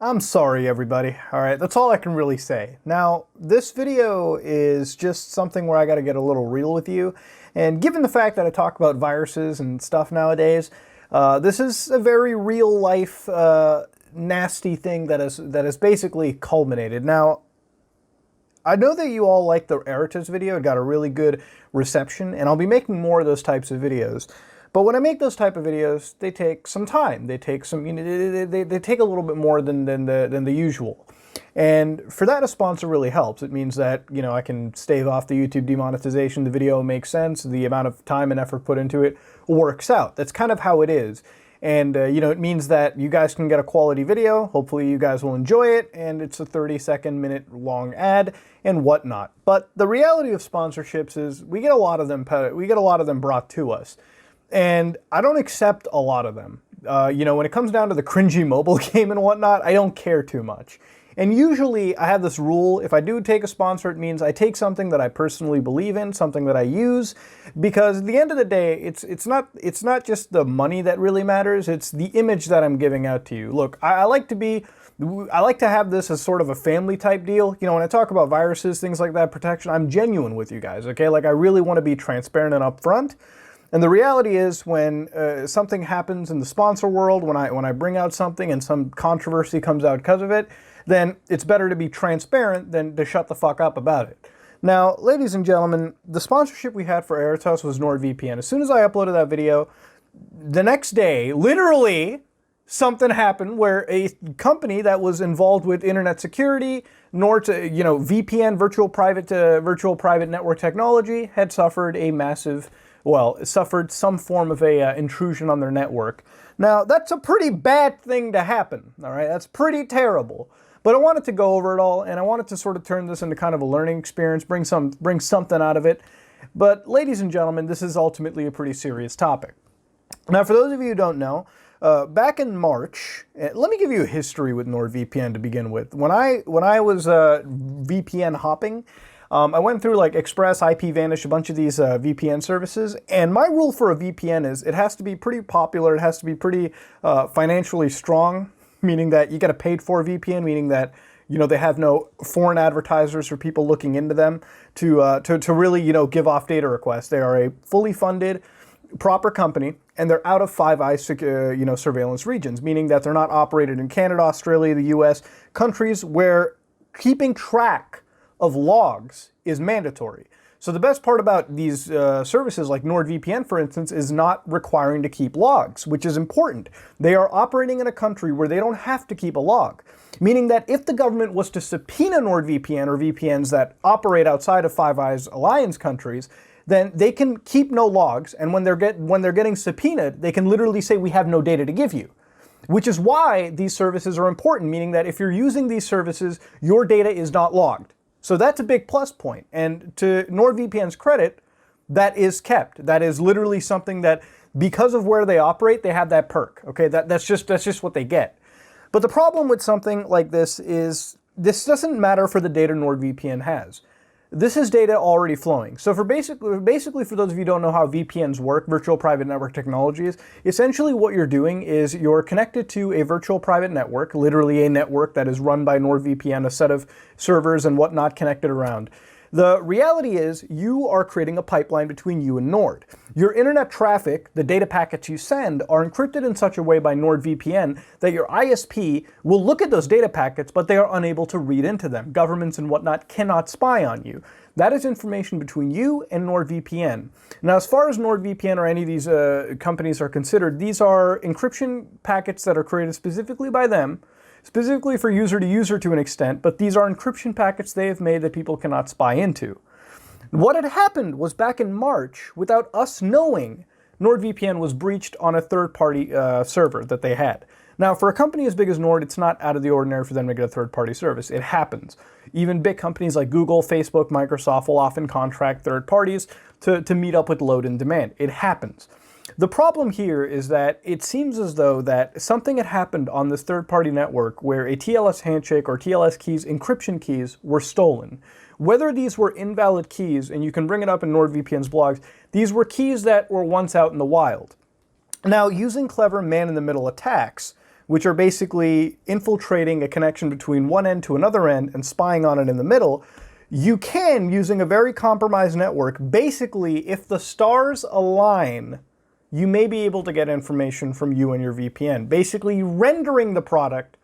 I'm sorry, everybody. All right, that's all I can really say. Now, this video is just something where I got to get a little real with you. And given the fact that I talk about viruses and stuff nowadays, this is a very real life, nasty thing that is basically culminated. Now, I know that you all liked the Eritas video. It got a really good reception, and I'll be making more of those types of videos. But when I make those type of videos, they take some time. They take some, they take a little bit more than the usual. And for that, a sponsor really helps. It means that, I can stave off the YouTube demonetization, the video makes sense, the amount of time and effort put into it works out. That's kind of how it is. And, it means that you guys can get a quality video. Hopefully you guys will enjoy it, and it's a 30-minute long ad and whatnot. But the reality of sponsorships is we get a lot of them brought to us. And I don't accept a lot of them. When it comes down to the cringy mobile game and whatnot, I don't care too much. And usually I have this rule: if I do take a sponsor, it means I take something that I personally believe in, something that I use, because at the end of the day, it's not just the money that really matters, it's the image that I'm giving out to you. Look, I like to have this as sort of a family type deal. When I talk about viruses, things like that, protection, I'm genuine with you guys, okay? Like, I really want to be transparent and upfront. And the reality is, when something happens in the sponsor world, when I bring out something and some controversy comes out because of it, then it's better to be transparent than to shut the fuck up about it. Now, ladies and gentlemen, the sponsorship we had for Eritas was NordVPN. As soon as I uploaded that video, the next day, literally, something happened where a company that was involved with internet security, VPN, virtual private network technology, had suffered a massive, suffered some form of a intrusion on their network. Now, that's a pretty bad thing to happen, all right? That's pretty terrible. But I wanted to go over it all, and I wanted to sort of turn this into kind of a learning experience, bring something out of it. But ladies and gentlemen, this is ultimately a pretty serious topic. Now, for those of you who don't know, back in March, let me give you a history with NordVPN to begin with. When I was VPN hopping, I went through like Express, IPVanish, a bunch of these VPN services, and my rule for a VPN is it has to be pretty popular, it has to be pretty financially strong, meaning that you get a paid for VPN, meaning that they have no foreign advertisers or people looking into them to really give off data requests. They are a fully funded, proper company, and they're out of Five Eyes surveillance regions, meaning that they're not operated in Canada, Australia, the US, countries where keeping track of logs is mandatory. So the best part about these services like NordVPN, for instance, is not requiring to keep logs, which is important. They are operating in a country where they don't have to keep a log, meaning that if the government was to subpoena NordVPN or VPNs that operate outside of Five Eyes alliance countries, then they can keep no logs, and when they're getting subpoenaed, they can literally say, we have no data to give you. Which is why these services are important, meaning that if you're using these services, your data is not logged. So that's a big plus point. And to NordVPN's credit, that is kept. That is literally something that, because of where they operate, they have that perk. Okay, that's just what they get. But the problem with something like this is this doesn't matter for the data NordVPN has. This is data already flowing. So for basically for those of you who don't know how VPNs work, virtual private network technologies, essentially what you're doing is you're connected to a virtual private network, literally a network that is run by NordVPN, a set of servers and whatnot connected around. The reality is you are creating a pipeline between you and Nord. Your internet traffic, the data packets you send, are encrypted in such a way by NordVPN that your ISP will look at those data packets, but they are unable to read into them. Governments and whatnot cannot spy on you. That is information between you and NordVPN. Now, as far as NordVPN or any of these companies are considered, these are encryption packets that are created specifically by them, specifically for user to user to an extent, but these are encryption packets they have made that people cannot spy into. What had happened was back in March, without us knowing, NordVPN was breached on a third-party server that they had. Now, for a company as big as Nord, it's not out of the ordinary for them to get a third-party service. It happens. Even big companies like Google, Facebook, Microsoft will often contract third parties to meet up with load and demand. It happens. The problem here is that it seems as though that something had happened on this third-party network where a TLS handshake or TLS keys, encryption keys, were stolen. Whether these were invalid keys, and you can bring it up in NordVPN's blogs, these were keys that were once out in the wild. Now, using clever man-in-the-middle attacks, which are basically infiltrating a connection between one end to another end and spying on it in the middle, you can, using a very compromised network, basically, if the stars align, you may be able to get information from you and your VPN, basically rendering the product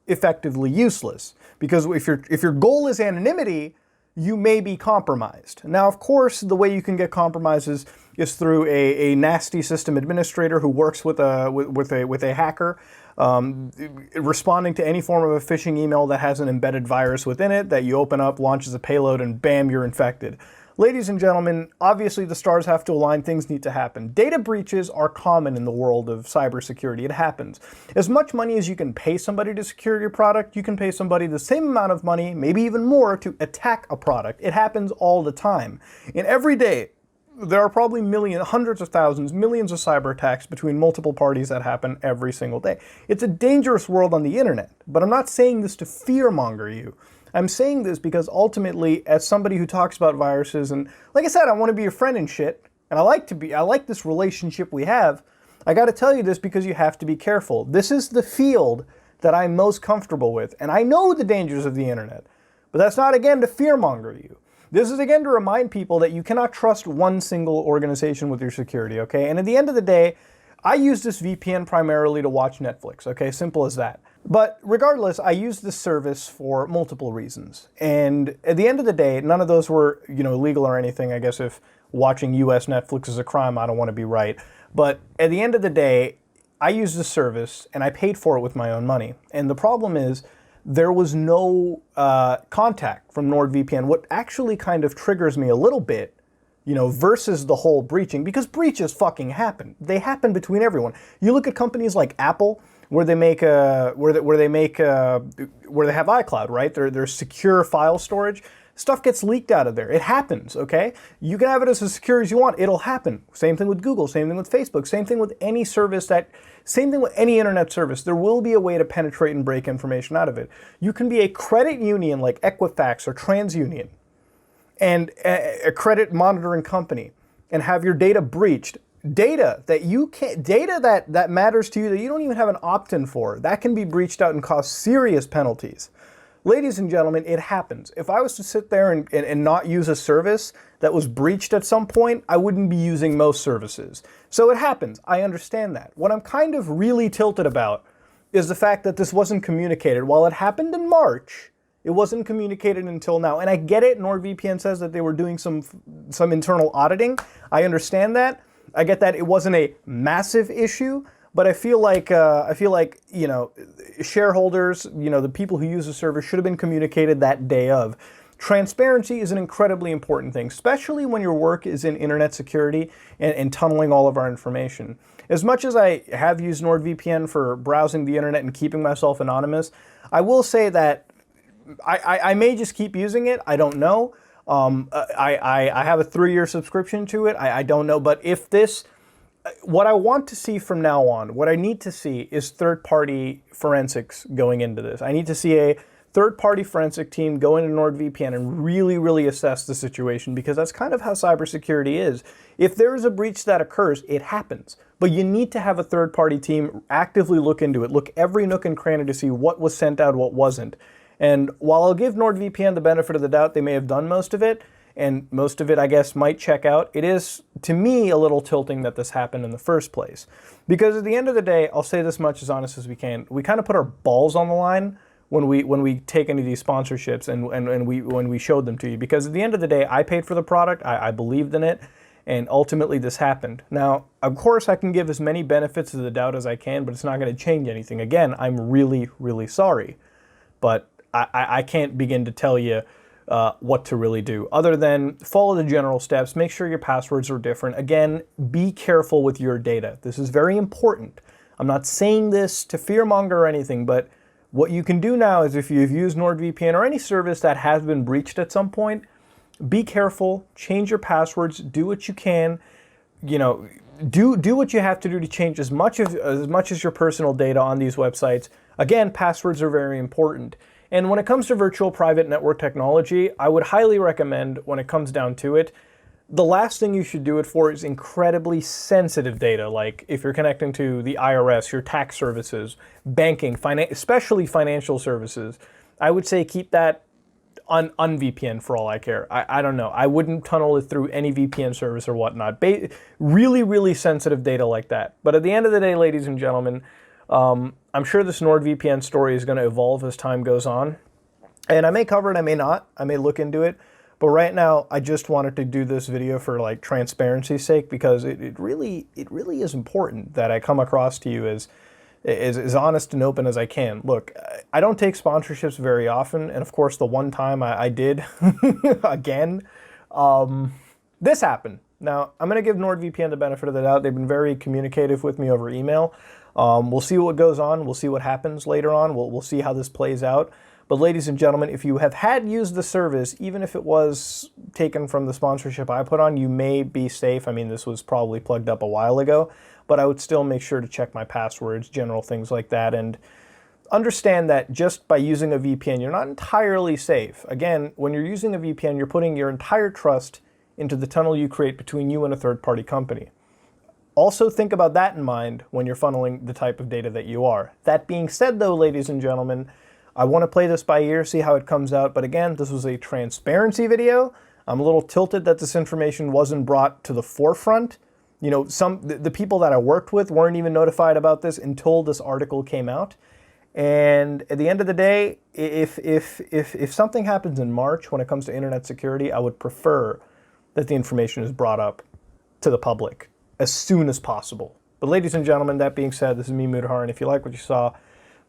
effectively useless. Because if your goal is anonymity, you may be compromised. Now, of course, the way you can get compromises is through a nasty system administrator who works with a hacker, responding to any form of a phishing email that has an embedded virus within it that you open up, launches a payload, and bam, you're infected. Ladies and gentlemen, obviously the stars have to align, things need to happen. Data breaches are common in the world of cybersecurity. It happens. As much money as you can pay somebody to secure your product, you can pay somebody the same amount of money, maybe even more, to attack a product. It happens all the time. And every day, there are probably millions, hundreds of thousands, millions of cyber attacks between multiple parties that happen every single day. It's a dangerous world on the internet, but I'm not saying this to fearmonger you. I'm saying this because ultimately, as somebody who talks about viruses, and like I said, I want to be your friend and shit, and I like this relationship we have, I got to tell you this because you have to be careful. This is the field that I'm most comfortable with, and I know the dangers of the internet, but that's not, again, to fearmonger you. This is, again, to remind people that you cannot trust one single organization with your security, okay? And at the end of the day, I use this VPN primarily to watch Netflix, okay? Simple as that. But regardless, I use this service for multiple reasons. And at the end of the day, none of those were, illegal or anything. I guess if watching US Netflix is a crime, I don't want to be right. But at the end of the day, I use this service and I paid for it with my own money. And the problem is there was no contact from NordVPN. What actually kind of triggers me a little bit, versus the whole breaching, because breaches fucking happen. They happen between everyone. You look at companies like Apple, where they make where they have iCloud, right? Their secure file storage. Stuff gets leaked out of there. It happens, okay? You can have it as secure as you want. It'll happen. Same thing with Google, same thing with Facebook, same thing with any service same thing with any internet service. There will be a way to penetrate and break information out of it. You can be a credit union like Equifax or TransUnion and a credit monitoring company and have your data breached. Data that matters to you that you don't even have an opt-in for, that can be breached out and cause serious penalties. Ladies and gentlemen, it happens. If I was to sit there and not use a service that was breached at some point, I wouldn't be using most services. So it happens. I understand that. What I'm kind of really tilted about is the fact that this wasn't communicated. While it happened in March, it wasn't communicated until now. And I get it. NordVPN says that they were doing some internal auditing. I understand that. I get that it wasn't a massive issue, but I feel like shareholders, the people who use the service should have been communicated that day of. Transparency is an incredibly important thing, especially when your work is in internet security and tunneling all of our information. As much as I have used NordVPN for browsing the internet and keeping myself anonymous, I will say that I may just keep using it. I don't know. I have a 3-year subscription to it. I don't know, but if this, what I want to see from now on, what I need to see is third-party forensics going into this. I need to see a third-party forensic team go into NordVPN and really, really assess the situation, because that's kind of how cybersecurity is. If there is a breach that occurs, it happens. But you need to have a third-party team actively look into it, look every nook and cranny to see what was sent out, what wasn't. And while I'll give NordVPN the benefit of the doubt, they may have done most of it, and most of it, I guess, might check out, it is, to me, a little tilting that this happened in the first place. Because at the end of the day, I'll say this much as honest as we can, we kind of put our balls on the line when we take any of these sponsorships and when we showed them to you. Because at the end of the day, I paid for the product, I believed in it, and ultimately this happened. Now, of course, I can give as many benefits of the doubt as I can, but it's not going to change anything. Again, I'm really, really sorry. But I can't begin to tell you what to really do, other than follow the general steps, make sure your passwords are different. Again, be careful with your data. This is very important. I'm not saying this to fearmonger or anything, but what you can do now is if you've used NordVPN or any service that has been breached at some point, be careful, change your passwords, do what you can, do what you have to do to change as much as your personal data on these websites. Again, passwords are very important. And when it comes to virtual private network technology, I would highly recommend, when it comes down to it, The last thing you should do it for is incredibly sensitive data, like if you're connecting to the IRS, your tax services, banking, especially financial services. I would say keep that on VPN for all I care. I don't know. I wouldn't tunnel it through any VPN service or whatnot. Really, really sensitive data like that. But at the end of the day, ladies and gentlemen, I'm sure this NordVPN story is going to evolve as time goes on. And I may cover it, I may not. I may look into it. But right now, I just wanted to do this video for like transparency's sake, because it really is important that I come across to you as honest and open as I can. Look, I don't take sponsorships very often, and of course the one time I did, again, this happened. Now, I'm going to give NordVPN the benefit of the doubt. They've been very communicative with me over email. We'll see what goes on. We'll see what happens later on. We'll see how this plays out. But ladies and gentlemen, if you have used the service, even if it was taken from the sponsorship I put on, you may be safe. I mean, this was probably plugged up a while ago, but I would still make sure to check my passwords, general things like that, and understand that just by using a VPN, you're not entirely safe. Again, when you're using a VPN, you're putting your entire trust into the tunnel you create between you and a third-party company. Also think about that in mind when you're funneling the type of data that you are. That being said, though, ladies and gentlemen, I want to play this by ear, see how it comes out. But again, this was a transparency video. I'm a little tilted that this information wasn't brought to the forefront. You know, the people that I worked with weren't even notified about this until this article came out. And at the end of the day, if something happens in March when it comes to internet security, I would prefer that the information is brought up to the public as soon as possible. But ladies and gentlemen, that being said, this is me, Mudhar, and if you like what you saw,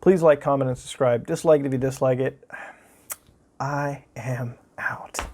please like, comment, and subscribe. Dislike it if you dislike it. I am out.